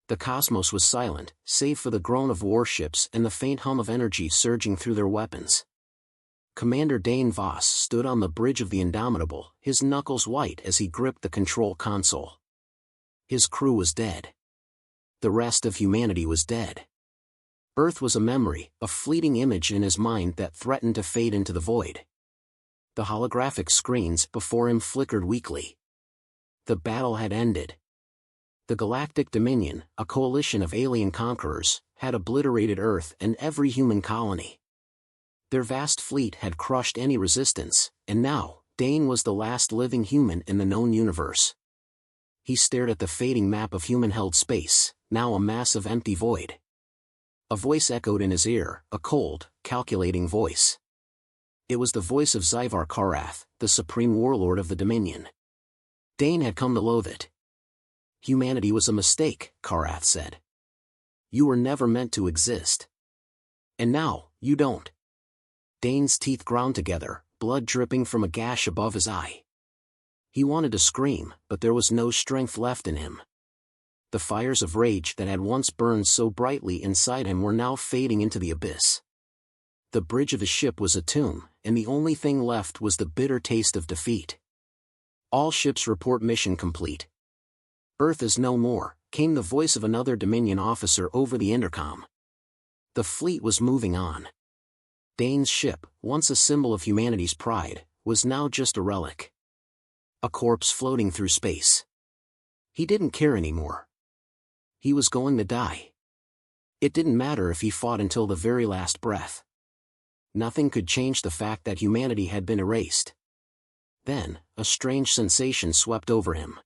The cosmos was silent, save for the groan of warships and the faint hum of energy surging through their weapons. Commander Dane Voss stood on the bridge of the Indomitable, his knuckles white as he gripped the control console. His crew was dead. The rest of humanity was dead. Earth was a memory, a fleeting image in his mind that threatened to fade into the void. The holographic screens before him flickered weakly. The battle had ended. The Galactic Dominion, a coalition of alien conquerors, had obliterated Earth and every human colony. Their vast fleet had crushed any resistance, and now, Dane was the last living human in the known universe. He stared at the fading map of human-held space, now a massive empty void. A voice echoed in his ear, a cold, calculating voice. It was the voice of Zyvar Karath, the supreme warlord of the Dominion. Dane had come to loathe it. Humanity was a mistake, Karath said. You were never meant to exist. And now, you don't. Dane's teeth ground together, blood dripping from a gash above his eye. He wanted to scream, but there was no strength left in him. The fires of rage that had once burned so brightly inside him were now fading into the abyss. The bridge of the ship was a tomb, and the only thing left was the bitter taste of defeat. All ships report mission complete. Earth is no more, came the voice of another Dominion officer over the intercom. The fleet was moving on. Dane's ship, once a symbol of humanity's pride, was now just a relic. A corpse floating through space. He didn't care anymore. He was going to die. It didn't matter if he fought until the very last breath. Nothing could change the fact that humanity had been erased. Then, a strange sensation swept over him.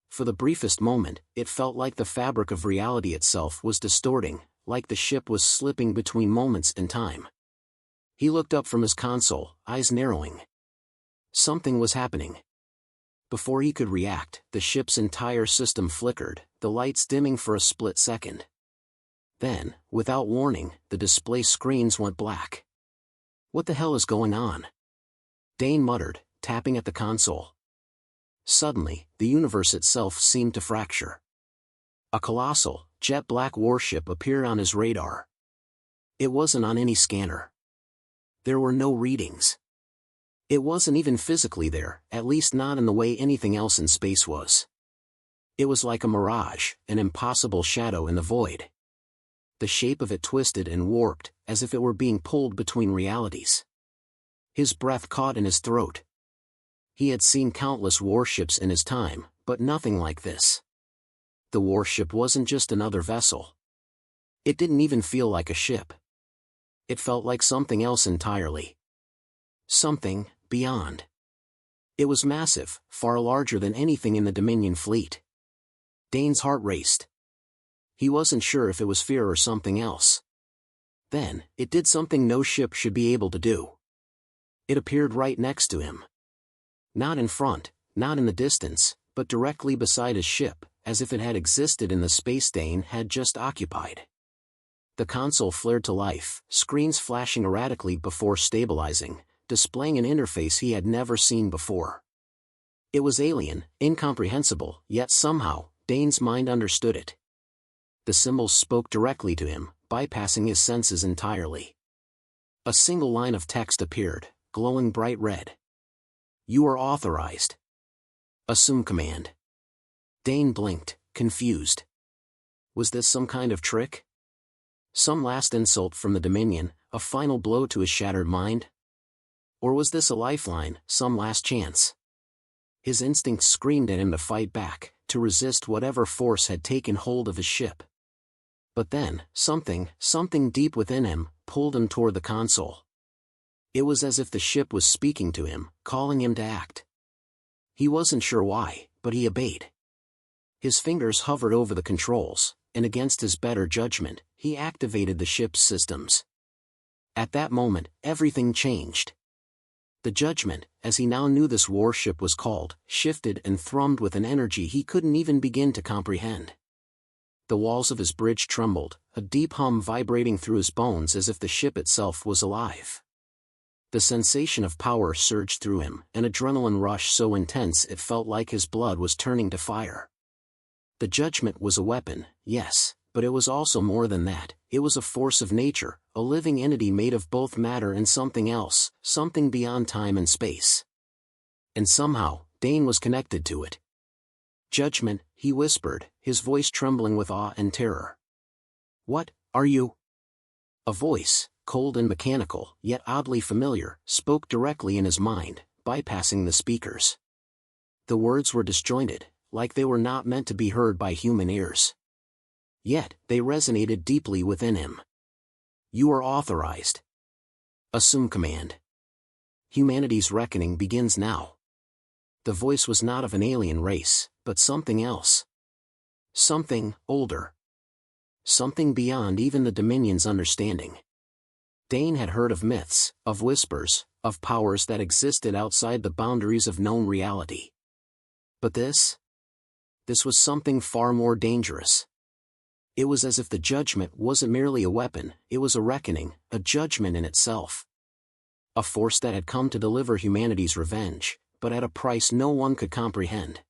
For the briefest moment, it felt like the fabric of reality itself was distorting, like the ship was slipping between moments in time. He looked up from his console, eyes narrowing. Something was happening. Before he could react, the ship's entire system flickered, the lights dimming for a split second. Then, without warning, the display screens went black. What the hell is going on? Dane muttered, tapping at the console. Suddenly, the universe itself seemed to fracture. A colossal, jet-black warship appeared on his radar. It wasn't on any scanner. There were no readings. It wasn't even physically there, at least not in the way anything else in space was. It was like a mirage, an impossible shadow in the void. The shape of it twisted and warped, as if it were being pulled between realities. His breath caught in his throat. He had seen countless warships in his time, but nothing like this. The warship wasn't just another vessel. It didn't even feel like a ship. It felt like something else entirely. Something beyond. It was massive, far larger than anything in the Dominion fleet. Dane's heart raced. He wasn't sure if it was fear or something else. Then, it did something no ship should be able to do. It appeared right next to him. Not in front, not in the distance, but directly beside his ship, as if it had existed in the space Dane had just occupied. The console flared to life, screens flashing erratically before stabilizing, displaying an interface he had never seen before. It was alien, incomprehensible, yet somehow, Dane's mind understood it. The symbols spoke directly to him, bypassing his senses entirely. A single line of text appeared, glowing bright red. You are authorized. Assume command. Dane blinked, confused. Was this some kind of trick? Some last insult from the Dominion, a final blow to his shattered mind? Or was this a lifeline, some last chance? His instincts screamed at him to fight back, to resist whatever force had taken hold of his ship. But then, something deep within him, pulled him toward the console. It was as if the ship was speaking to him, calling him to act. He wasn't sure why, but he obeyed. His fingers hovered over the controls, and against his better judgment, he activated the ship's systems. At that moment, everything changed. The judgment, as he now knew this warship was called, shifted and thrummed with an energy he couldn't even begin to comprehend. The walls of his bridge trembled, a deep hum vibrating through his bones as if the ship itself was alive. The sensation of power surged through him, an adrenaline rush so intense it felt like his blood was turning to fire. The judgment was a weapon, yes, but it was also more than that. It was a force of nature, a living entity made of both matter and something else, something beyond time and space. And somehow, Dane was connected to it. Judgment, he whispered, his voice trembling with awe and terror. What are you? A voice, cold and mechanical, yet oddly familiar, spoke directly in his mind, bypassing the speakers. The words were disjointed, like they were not meant to be heard by human ears. Yet, they resonated deeply within him. You are authorized. Assume command. Humanity's reckoning begins now. The voice was not of an alien race, but something else. Something older. Something beyond even the Dominion's understanding. Dane had heard of myths, of whispers, of powers that existed outside the boundaries of known reality. But this was something far more dangerous. It was as if the judgment wasn't merely a weapon, it was a reckoning, a judgment in itself. A force that had come to deliver humanity's revenge, but at a price no one could comprehend.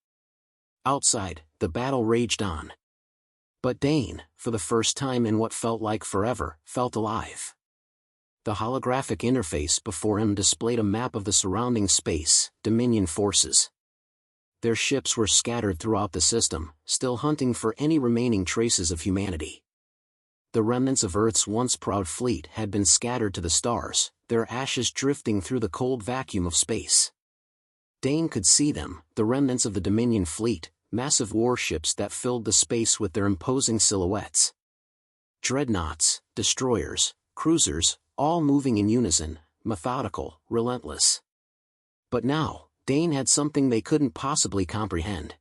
Outside, the battle raged on. But Dane, for the first time in what felt like forever, felt alive. The holographic interface before him displayed a map of the surrounding space, Dominion forces. Their ships were scattered throughout the system, still hunting for any remaining traces of humanity. The remnants of Earth's once proud fleet had been scattered to the stars, their ashes drifting through the cold vacuum of space. Dane could see them, the remnants of the Dominion fleet, massive warships that filled the space with their imposing silhouettes. Dreadnoughts, destroyers, cruisers, all moving in unison, methodical, relentless. But now, Dane had something they couldn't possibly comprehend.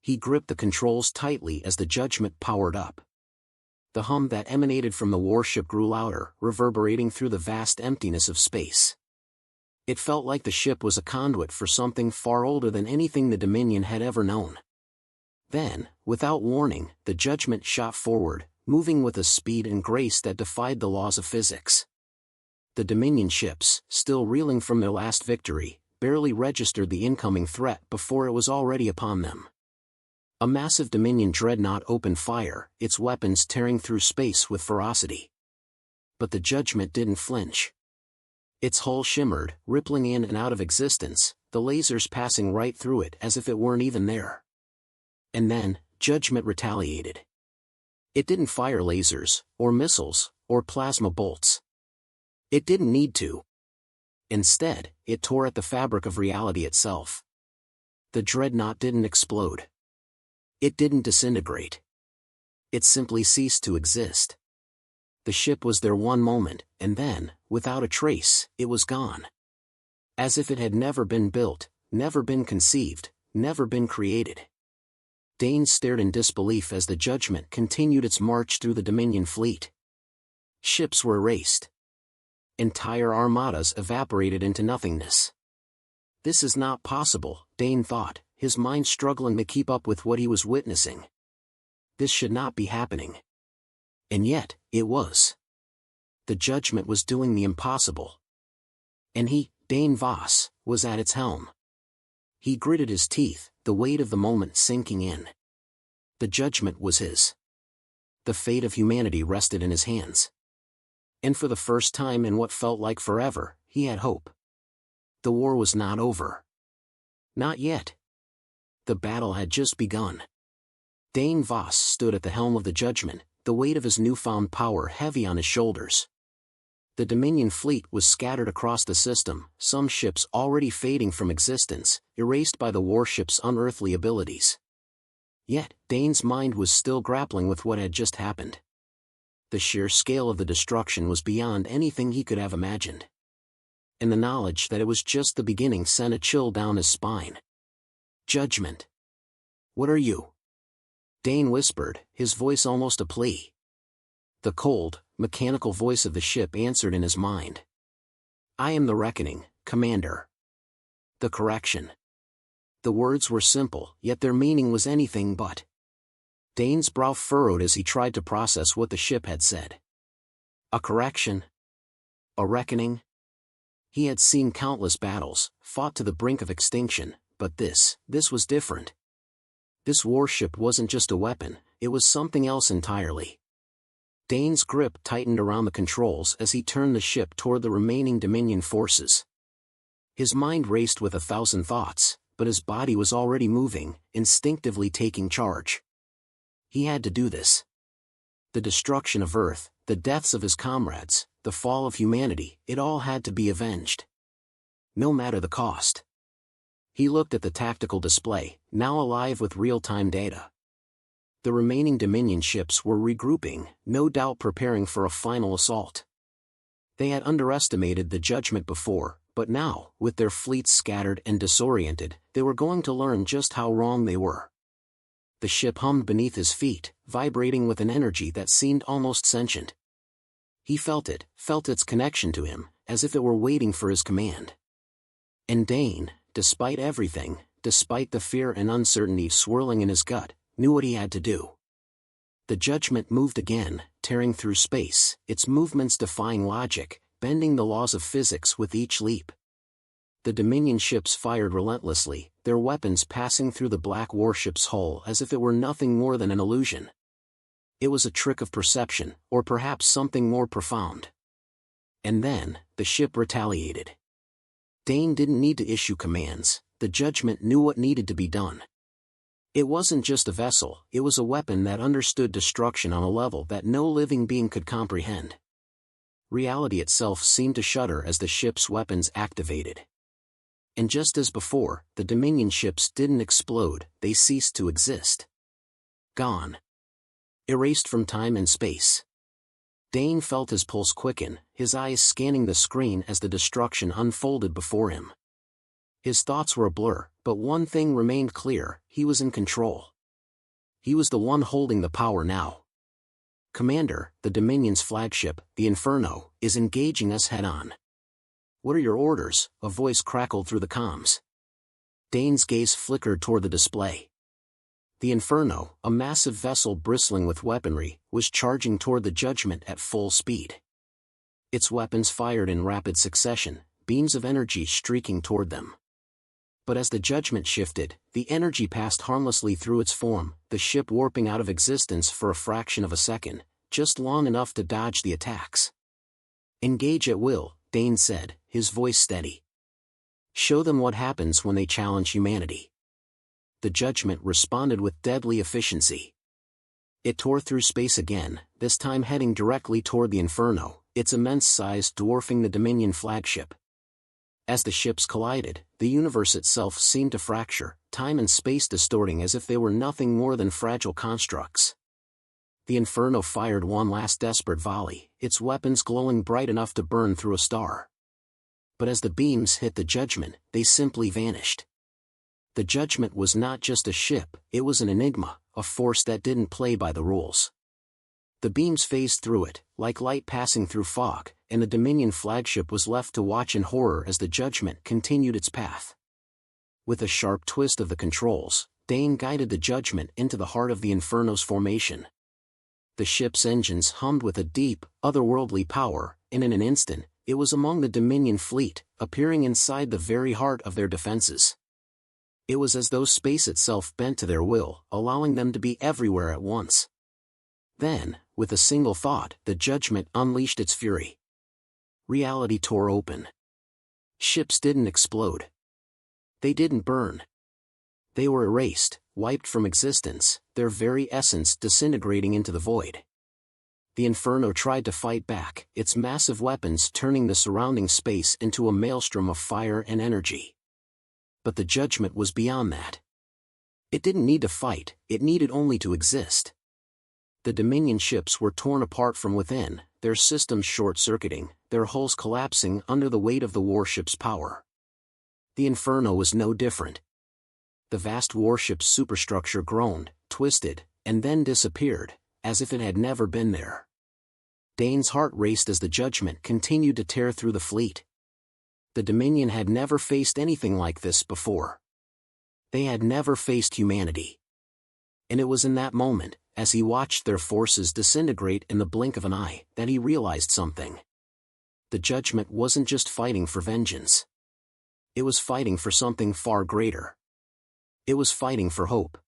He gripped the controls tightly as the judgment powered up. The hum that emanated from the warship grew louder, reverberating through the vast emptiness of space. It felt like the ship was a conduit for something far older than anything the Dominion had ever known. Then, without warning, the judgment shot forward, moving with a speed and grace that defied the laws of physics. The Dominion ships, still reeling from their last victory, barely registered the incoming threat before it was already upon them. A massive Dominion dreadnought opened fire, its weapons tearing through space with ferocity. But the judgment didn't flinch. Its hull shimmered, rippling in and out of existence, the lasers passing right through it as if it weren't even there. And then, judgment retaliated. It didn't fire lasers, or missiles, or plasma bolts. It didn't need to. Instead, it tore at the fabric of reality itself. The dreadnought didn't explode. It didn't disintegrate. It simply ceased to exist. The ship was there one moment, and then, without a trace, it was gone. As if it had never been built, never been conceived, never been created. Dane stared in disbelief as the judgment continued its march through the Dominion fleet. Ships were erased. Entire armadas evaporated into nothingness. This is not possible, Dane thought, his mind struggling to keep up with what he was witnessing. This should not be happening. And yet, it was. The judgment was doing the impossible. And he, Dane Voss, was at its helm. He gritted his teeth, the weight of the moment sinking in. The judgment was his. The fate of humanity rested in his hands. And for the first time in what felt like forever, he had hope. The war was not over. Not yet. The battle had just begun. Dane Voss stood at the helm of the judgment, the weight of his newfound power heavy on his shoulders. The Dominion fleet was scattered across the system, some ships already fading from existence, erased by the warship's unearthly abilities. Yet, Dane's mind was still grappling with what had just happened. The sheer scale of the destruction was beyond anything he could have imagined. And the knowledge that it was just the beginning sent a chill down his spine. Judgment. What are you? Dane whispered, his voice almost a plea. The cold, mechanical voice of the ship answered in his mind. I am the reckoning, Commander. The correction. The words were simple, yet their meaning was anything but. Dane's brow furrowed as he tried to process what the ship had said. A correction? A reckoning? He had seen countless battles, fought to the brink of extinction, but this was different. This warship wasn't just a weapon, it was something else entirely. Dane's grip tightened around the controls as he turned the ship toward the remaining Dominion forces. His mind raced with 1,000 thoughts, but his body was already moving, instinctively taking charge. He had to do this. The destruction of Earth, the deaths of his comrades, the fall of humanity, it all had to be avenged. No matter the cost. He looked at the tactical display, now alive with real-time data. The remaining Dominion ships were regrouping, no doubt preparing for a final assault. They had underestimated the Judgment before, but now, with their fleets scattered and disoriented, they were going to learn just how wrong they were. The ship hummed beneath his feet, vibrating with an energy that seemed almost sentient. He felt its connection to him, as if it were waiting for his command. And Dane, despite everything, despite the fear and uncertainty swirling in his gut, knew what he had to do. The Judgment moved again, tearing through space, its movements defying logic, bending the laws of physics with each leap. The Dominion ships fired relentlessly, their weapons passing through the black warship's hull as if it were nothing more than an illusion. It was a trick of perception, or perhaps something more profound. And then, the ship retaliated. Dane didn't need to issue commands, the Judgment knew what needed to be done. It wasn't just a vessel, it was a weapon that understood destruction on a level that no living being could comprehend. Reality itself seemed to shudder as the ship's weapons activated. And just as before, the Dominion ships didn't explode, they ceased to exist. Gone. Erased from time and space. Dane felt his pulse quicken, his eyes scanning the screen as the destruction unfolded before him. His thoughts were a blur, but one thing remained clear, he was in control. He was the one holding the power now. Commander, the Dominion's flagship, the Inferno, is engaging us head-on. What are your orders? A voice crackled through the comms. Dane's gaze flickered toward the display. The Inferno, a massive vessel bristling with weaponry, was charging toward the Judgment at full speed. Its weapons fired in rapid succession, beams of energy streaking toward them. But as the Judgment shifted, the energy passed harmlessly through its form, the ship warping out of existence for a fraction of a second, just long enough to dodge the attacks. Engage at will, Dane said, his voice steady. Show them what happens when they challenge humanity. The Judgment responded with deadly efficiency. It tore through space again, this time heading directly toward the Inferno, its immense size dwarfing the Dominion flagship. As the ships collided, the universe itself seemed to fracture, time and space distorting as if they were nothing more than fragile constructs. The Inferno fired one last desperate volley, its weapons glowing bright enough to burn through a star. But as the beams hit the Judgment, they simply vanished. The Judgment was not just a ship, it was an enigma, a force that didn't play by the rules. The beams phased through it, like light passing through fog, and the Dominion flagship was left to watch in horror as the Judgment continued its path. With a sharp twist of the controls, Dane guided the Judgment into the heart of the Inferno's formation. The ship's engines hummed with a deep, otherworldly power, and in an instant, it was among the Dominion fleet, appearing inside the very heart of their defenses. It was as though space itself bent to their will, allowing them to be everywhere at once. Then, with a single thought, the Judgment unleashed its fury. Reality tore open. Ships didn't explode. They didn't burn. They were erased, wiped from existence, their very essence disintegrating into the void. The Inferno tried to fight back, its massive weapons turning the surrounding space into a maelstrom of fire and energy. But the Judgment was beyond that. It didn't need to fight, it needed only to exist. The Dominion ships were torn apart from within, their systems short-circuiting, their hulls collapsing under the weight of the warship's power. The Inferno was no different. The vast warship's superstructure groaned, twisted, and then disappeared, as if it had never been there. Dane's heart raced as the Judgment continued to tear through the fleet. The Dominion had never faced anything like this before. They had never faced humanity. And it was in that moment, as he watched their forces disintegrate in the blink of an eye, that he realized something. The Judgment wasn't just fighting for vengeance. It was fighting for something far greater. It was fighting for hope.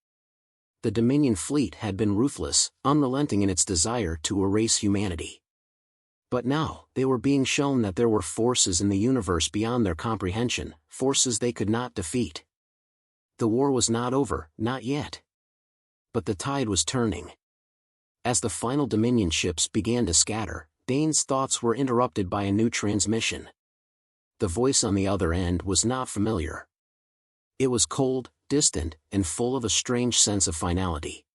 The Dominion fleet had been ruthless, unrelenting in its desire to erase humanity. But now, they were being shown that there were forces in the universe beyond their comprehension, forces they could not defeat. The war was not over, not yet. But the tide was turning. As the final Dominion ships began to scatter, Dane's thoughts were interrupted by a new transmission. The voice on the other end was not familiar. It was cold, distant, and full of a strange sense of finality.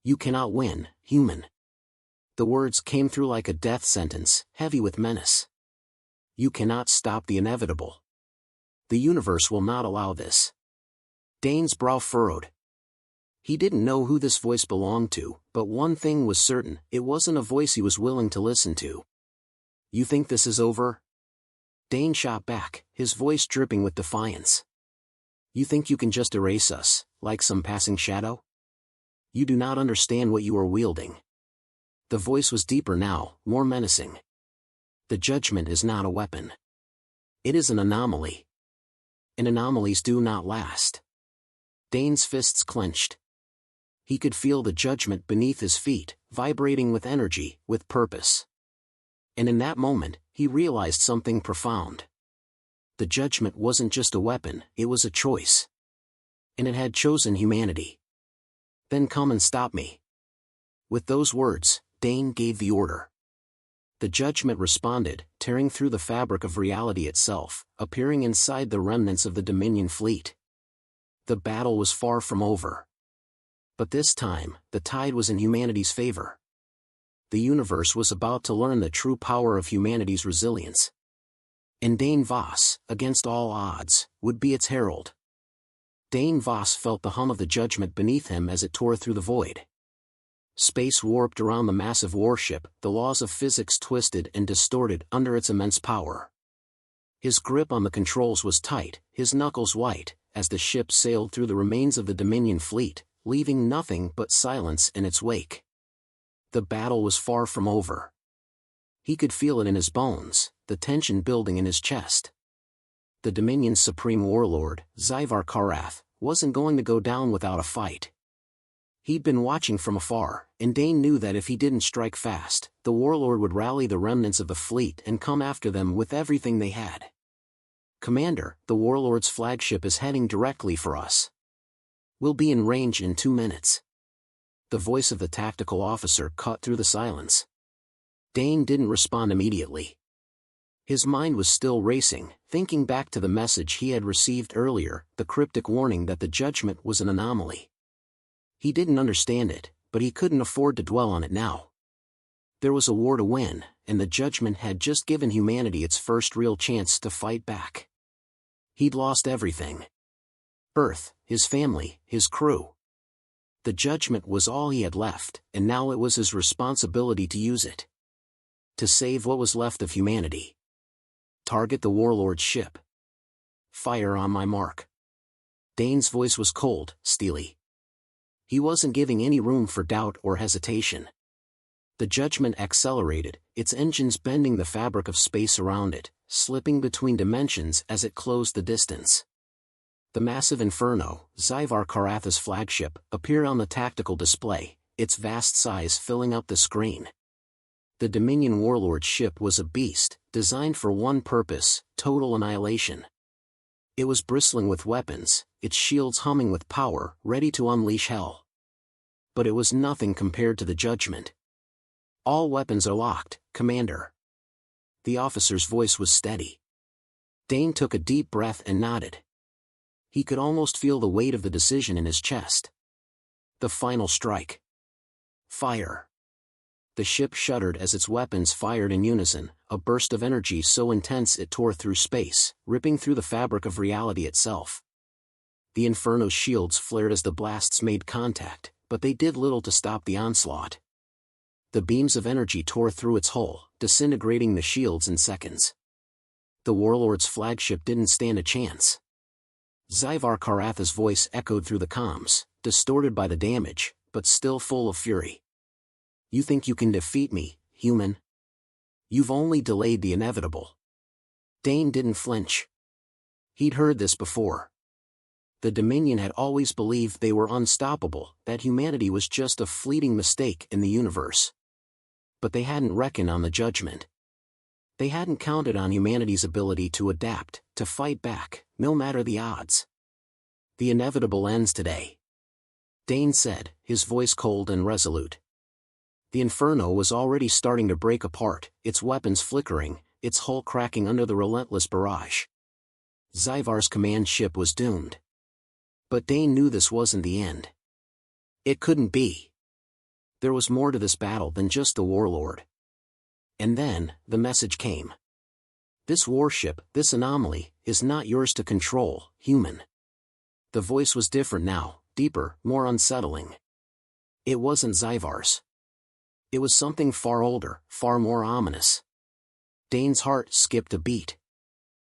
"You cannot win, human." The words came through like a death sentence, heavy with menace. "You cannot stop the inevitable. The universe will not allow this." Dane's brow furrowed. He didn't know who this voice belonged to, but one thing was certain, it wasn't a voice he was willing to listen to. "You think this is over?" Dane shot back, his voice dripping with defiance. "You think you can just erase us, like some passing shadow? You do not understand what you are wielding." The voice was deeper now, more menacing. "The judgment is not a weapon. It is an anomaly. And anomalies do not last." Dane's fists clenched. He could feel the judgment beneath his feet, vibrating with energy, with purpose. And in that moment, he realized something profound. The judgment wasn't just a weapon, it was a choice. And it had chosen humanity. "Then come and stop me." With those words, Dane gave the order. The judgment responded, tearing through the fabric of reality itself, appearing inside the remnants of the Dominion fleet. The battle was far from over. But this time, the tide was in humanity's favor. The universe was about to learn the true power of humanity's resilience. And Dane Voss, against all odds, would be its herald. Dane Voss felt the hum of the judgment beneath him as it tore through the void. Space warped around the massive warship, the laws of physics twisted and distorted under its immense power. His grip on the controls was tight, his knuckles white, as the ship sailed through the remains of the Dominion fleet, leaving nothing but silence in its wake. The battle was far from over. He could feel it in his bones, the tension building in his chest. The Dominion's supreme warlord, Zyvar Karath, wasn't going to go down without a fight. He'd been watching from afar, and Dane knew that if he didn't strike fast, the warlord would rally the remnants of the fleet and come after them with everything they had. "Commander, the warlord's flagship is heading directly for us. We'll be in range in 2 minutes." The voice of the tactical officer cut through the silence. Dane didn't respond immediately. His mind was still racing, thinking back to the message he had received earlier, the cryptic warning that the judgment was an anomaly. He didn't understand it, but he couldn't afford to dwell on it now. There was a war to win, and the judgment had just given humanity its first real chance to fight back. He'd lost everything. Earth, his family, his crew. The judgment was all he had left, and now it was his responsibility to use it. To save what was left of humanity. Target the warlord's ship. Fire on my mark. Dane's voice was cold, steely. He wasn't giving any room for doubt or hesitation. The judgment accelerated, its engines bending the fabric of space around it, slipping between dimensions as it closed the distance. The massive Inferno, Zyvar Karath's flagship, appeared on the tactical display, its vast size filling up the screen. The Dominion warlord's ship was a beast, designed for one purpose, total annihilation. It was bristling with weapons, its shields humming with power, ready to unleash hell. But it was nothing compared to the judgment. "All weapons are locked, Commander." The officer's voice was steady. Dane took a deep breath and nodded. He could almost feel the weight of the decision in his chest. The final strike. Fire. The ship shuddered as its weapons fired in unison, a burst of energy so intense it tore through space, ripping through the fabric of reality itself. The Inferno's shields flared as the blasts made contact, but they did little to stop the onslaught. The beams of energy tore through its hull, disintegrating the shields in seconds. The warlord's flagship didn't stand a chance. Zyvar Karath's voice echoed through the comms, distorted by the damage, but still full of fury. "You think you can defeat me, human? You've only delayed the inevitable." Dane didn't flinch. He'd heard this before. The Dominion had always believed they were unstoppable, that humanity was just a fleeting mistake in the universe. But they hadn't reckoned on the judgment. They hadn't counted on humanity's ability to adapt, to fight back, no matter the odds. The inevitable ends today, Dane said, his voice cold and resolute. The Inferno was already starting to break apart, its weapons flickering, its hull cracking under the relentless barrage. Zyvar's command ship was doomed. But Dane knew this wasn't the end. It couldn't be. There was more to this battle than just the warlord. And then, the message came. This warship, this anomaly, is not yours to control, human. The voice was different now, deeper, more unsettling. It wasn't Zyvar's. It was something far older, far more ominous. Dane's heart skipped a beat.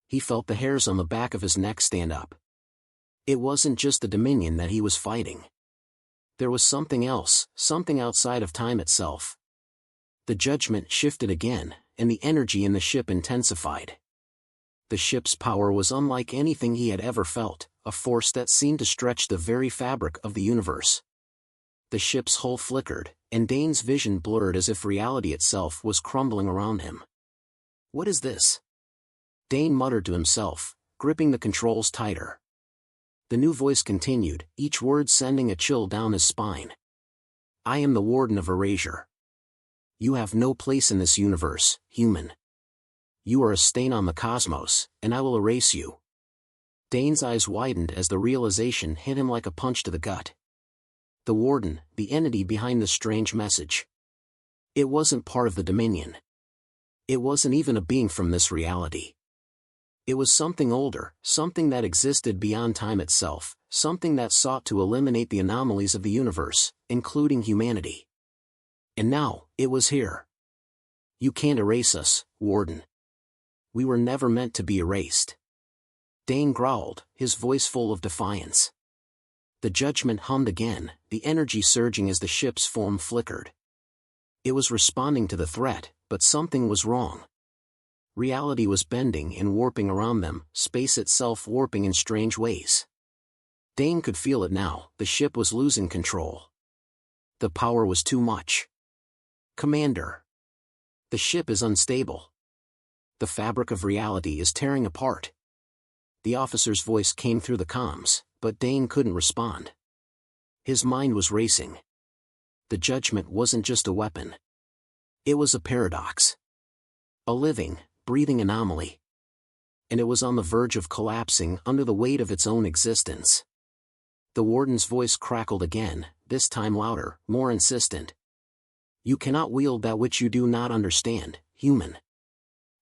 He felt the hairs on the back of his neck stand up. It wasn't just the Dominion that he was fighting. There was something else, something outside of time itself. The judgment shifted again, and the energy in the ship intensified. The ship's power was unlike anything he had ever felt, a force that seemed to stretch the very fabric of the universe. The ship's hull flickered, and Dane's vision blurred as if reality itself was crumbling around him. What is this? Dane muttered to himself, gripping the controls tighter. The new voice continued, each word sending a chill down his spine. I am the Warden of Erasure. You have no place in this universe, human. You are a stain on the cosmos, and I will erase you. Dane's eyes widened as the realization hit him like a punch to the gut. The Warden, the entity behind the strange message. It wasn't part of the Dominion. It wasn't even a being from this reality. It was something older, something that existed beyond time itself, something that sought to eliminate the anomalies of the universe, including humanity. And now, it was here. You can't erase us, Warden. We were never meant to be erased. Dane growled, his voice full of defiance. The judgment hummed again, the energy surging as the ship's form flickered. It was responding to the threat, but something was wrong. Reality was bending and warping around them, space itself warping in strange ways. Dane could feel it now, the ship was losing control. The power was too much. Commander. The ship is unstable. The fabric of reality is tearing apart. The officer's voice came through the comms, but Dane couldn't respond. His mind was racing. The judgment wasn't just a weapon. It was a paradox. A living, breathing anomaly. And it was on the verge of collapsing under the weight of its own existence. The Warden's voice crackled again, this time louder, more insistent. You cannot wield that which you do not understand, human.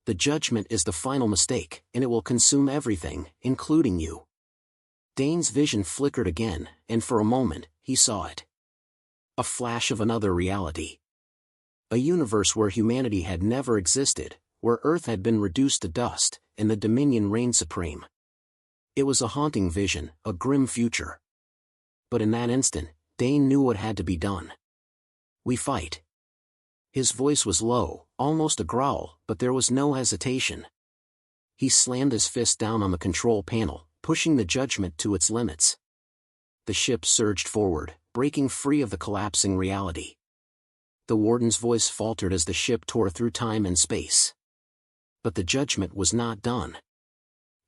The judgment is the final mistake, and it will consume everything, including you. Dane's vision flickered again, and for a moment, he saw it. A flash of another reality. A universe where humanity had never existed, where Earth had been reduced to dust, and the Dominion reigned supreme. It was a haunting vision, a grim future. But in that instant, Dane knew what had to be done. We fight. His voice was low, almost a growl, but there was no hesitation. He slammed his fist down on the control panel, pushing the judgment to its limits. The ship surged forward, breaking free of the collapsing reality. The Warden's voice faltered as the ship tore through time and space. But the judgment was not done.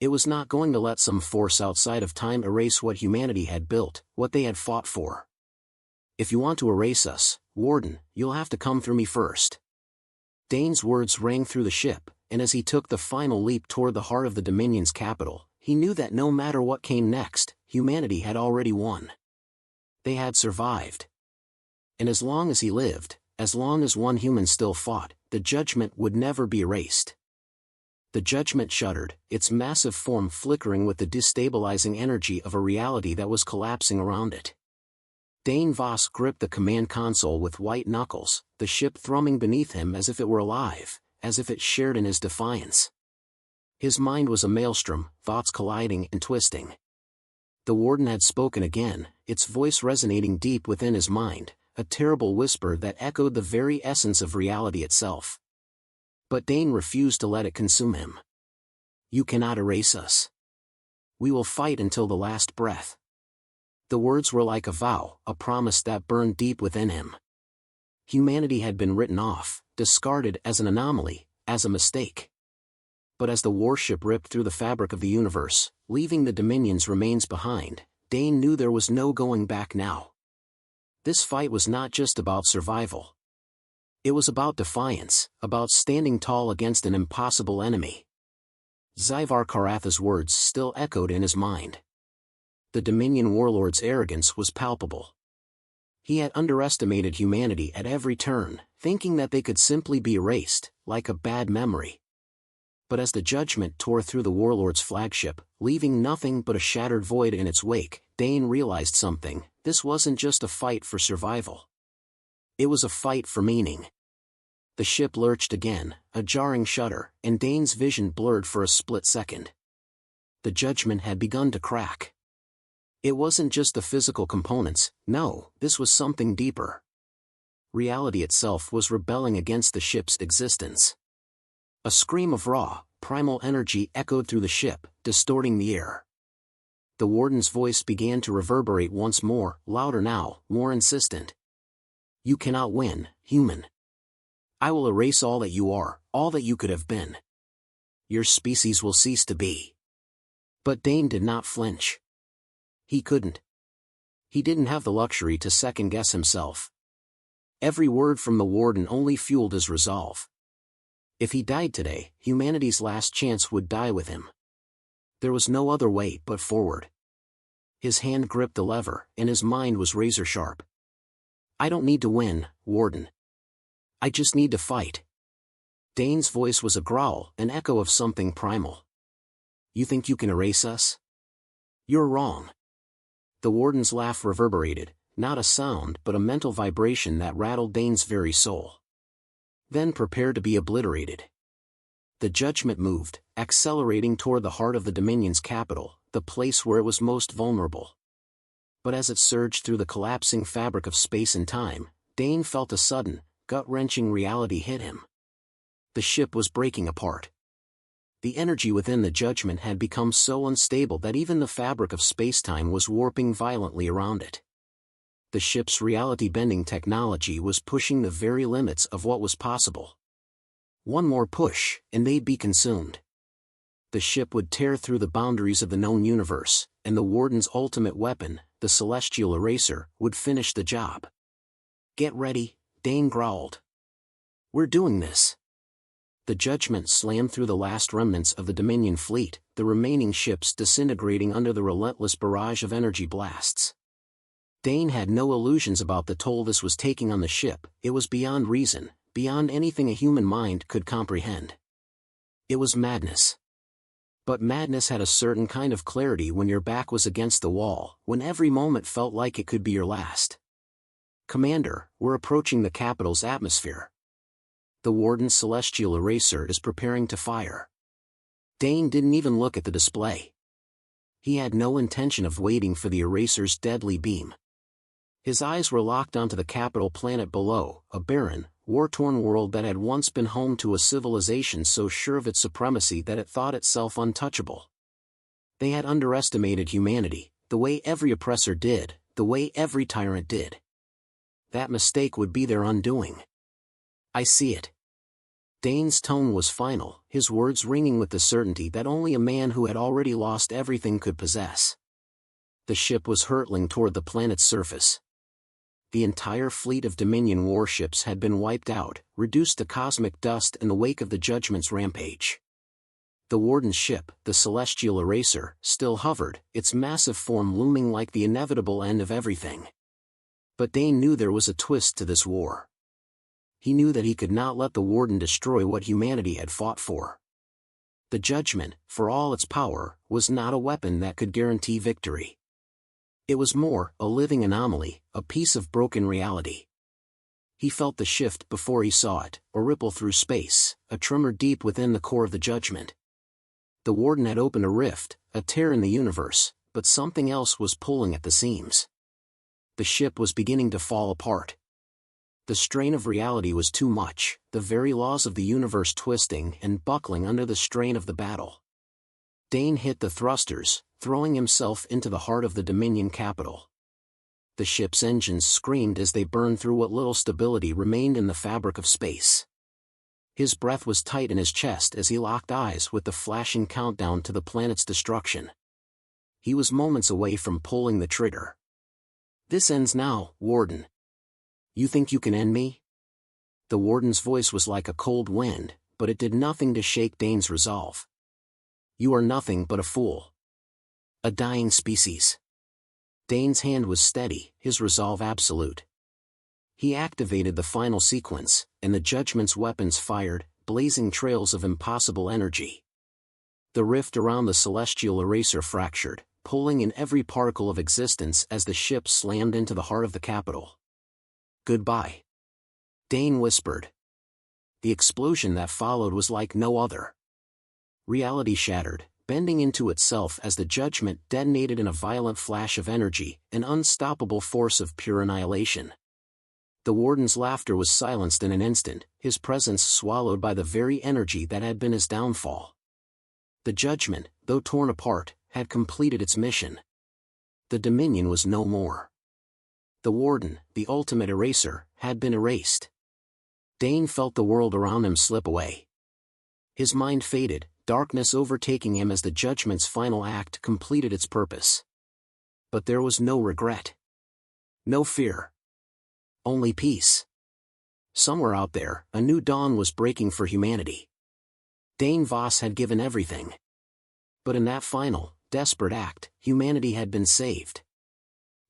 It was not going to let some force outside of time erase what humanity had built, what they had fought for. If you want to erase us, Warden, you'll have to come through me first. Dane's words rang through the ship, and as he took the final leap toward the heart of the Dominion's capital, he knew that no matter what came next, humanity had already won. They had survived. And as long as he lived, as long as one human still fought, the judgment would never be erased. The judgment shuddered, its massive form flickering with the destabilizing energy of a reality that was collapsing around it. Dane Voss gripped the command console with white knuckles, the ship thrumming beneath him as if it were alive, as if it shared in his defiance. His mind was a maelstrom, thoughts colliding and twisting. The Warden had spoken again, its voice resonating deep within his mind, a terrible whisper that echoed the very essence of reality itself. But Dane refused to let it consume him. You cannot erase us. We will fight until the last breath. The words were like a vow, a promise that burned deep within him. Humanity had been written off, discarded as an anomaly, as a mistake. But as the warship ripped through the fabric of the universe, leaving the Dominion's remains behind, Dane knew there was no going back now. This fight was not just about survival. It was about defiance, about standing tall against an impossible enemy. Zyvar Karatha's words still echoed in his mind. The Dominion warlord's arrogance was palpable. He had underestimated humanity at every turn, thinking that they could simply be erased, like a bad memory. But as the judgment tore through the warlord's flagship, leaving nothing but a shattered void in its wake, Dane realized something: this wasn't just a fight for survival. It was a fight for meaning. The ship lurched again, a jarring shudder, and Dane's vision blurred for a split second. The judgment had begun to crack. It wasn't just the physical components, no, this was something deeper. Reality itself was rebelling against the ship's existence. A scream of raw, primal energy echoed through the ship, distorting the air. The warden's voice began to reverberate once more, louder now, more insistent. You cannot win, human. I will erase all that you are, all that you could have been. Your species will cease to be. But Dane did not flinch. He couldn't. He didn't have the luxury to second-guess himself. Every word from the warden only fueled his resolve. If he died today, humanity's last chance would die with him. There was no other way but forward. His hand gripped the lever, and his mind was razor-sharp. I don't need to win, Warden. I just need to fight. Dane's voice was a growl, an echo of something primal. You think you can erase us? You're wrong. The warden's laugh reverberated, not a sound but a mental vibration that rattled Dane's very soul. Then prepare to be obliterated. The judgment moved, accelerating toward the heart of the Dominion's capital, the place where it was most vulnerable. But as it surged through the collapsing fabric of space and time, Dane felt a sudden, gut-wrenching reality hit him. The ship was breaking apart. The energy within the judgment had become so unstable that even the fabric of space-time was warping violently around it. The ship's reality-bending technology was pushing the very limits of what was possible. One more push, and they'd be consumed. The ship would tear through the boundaries of the known universe, and the Warden's ultimate weapon, the celestial eraser, would finish the job. Get ready, Dane growled. We're doing this. The judgment slammed through the last remnants of the Dominion fleet, the remaining ships disintegrating under the relentless barrage of energy blasts. Dane had no illusions about the toll this was taking on the ship. It was beyond reason, beyond anything a human mind could comprehend. It was madness. But madness had a certain kind of clarity when your back was against the wall, when every moment felt like it could be your last. Commander, we're approaching the capital's atmosphere. The Warden's celestial eraser is preparing to fire. Dane didn't even look at the display. He had no intention of waiting for the eraser's deadly beam. His eyes were locked onto the capital planet below, a barren, war-torn world that had once been home to a civilization so sure of its supremacy that it thought itself untouchable. They had underestimated humanity, the way every oppressor did, the way every tyrant did. That mistake would be their undoing. I see it. Dane's tone was final, his words ringing with the certainty that only a man who had already lost everything could possess. The ship was hurtling toward the planet's surface. The entire fleet of Dominion warships had been wiped out, reduced to cosmic dust in the wake of the Judgment's rampage. The Warden's ship, the Celestial Eraser, still hovered, its massive form looming like the inevitable end of everything. But Dane knew there was a twist to this war. He knew that he could not let the Warden destroy what humanity had fought for. The Judgment, for all its power, was not a weapon that could guarantee victory. It was more, a living anomaly, a piece of broken reality. He felt the shift before he saw it, a ripple through space, a tremor deep within the core of the Judgment. The Warden had opened a rift, a tear in the universe, but something else was pulling at the seams. The ship was beginning to fall apart. The strain of reality was too much, the very laws of the universe twisting and buckling under the strain of the battle. Dane hit the thrusters, throwing himself into the heart of the Dominion capital. The ship's engines screamed as they burned through what little stability remained in the fabric of space. His breath was tight in his chest as he locked eyes with the flashing countdown to the planet's destruction. He was moments away from pulling the trigger. "This ends now, Warden. You think you can end me?" The Warden's voice was like a cold wind, but it did nothing to shake Dane's resolve. "You are nothing but a fool. A dying species." Dane's hand was steady, his resolve absolute. He activated the final sequence, and the Judgment's weapons fired, blazing trails of impossible energy. The rift around the celestial eraser fractured, pulling in every particle of existence as the ship slammed into the heart of the capital. "Goodbye," Dane whispered. The explosion that followed was like no other. Reality shattered, bending into itself as the Judgment detonated in a violent flash of energy, an unstoppable force of pure annihilation. The Warden's laughter was silenced in an instant, his presence swallowed by the very energy that had been his downfall. The Judgment, though torn apart, had completed its mission. The Dominion was no more. The Warden, the ultimate eraser, had been erased. Dane felt the world around him slip away. His mind faded, darkness overtaking him as the Judgment's final act completed its purpose. But there was no regret. No fear. Only peace. Somewhere out there, a new dawn was breaking for humanity. Dane Voss had given everything. But in that final, desperate act, humanity had been saved.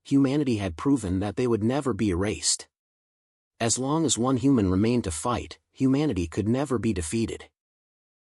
Humanity had proven that they would never be erased. As long as one human remained to fight, humanity could never be defeated.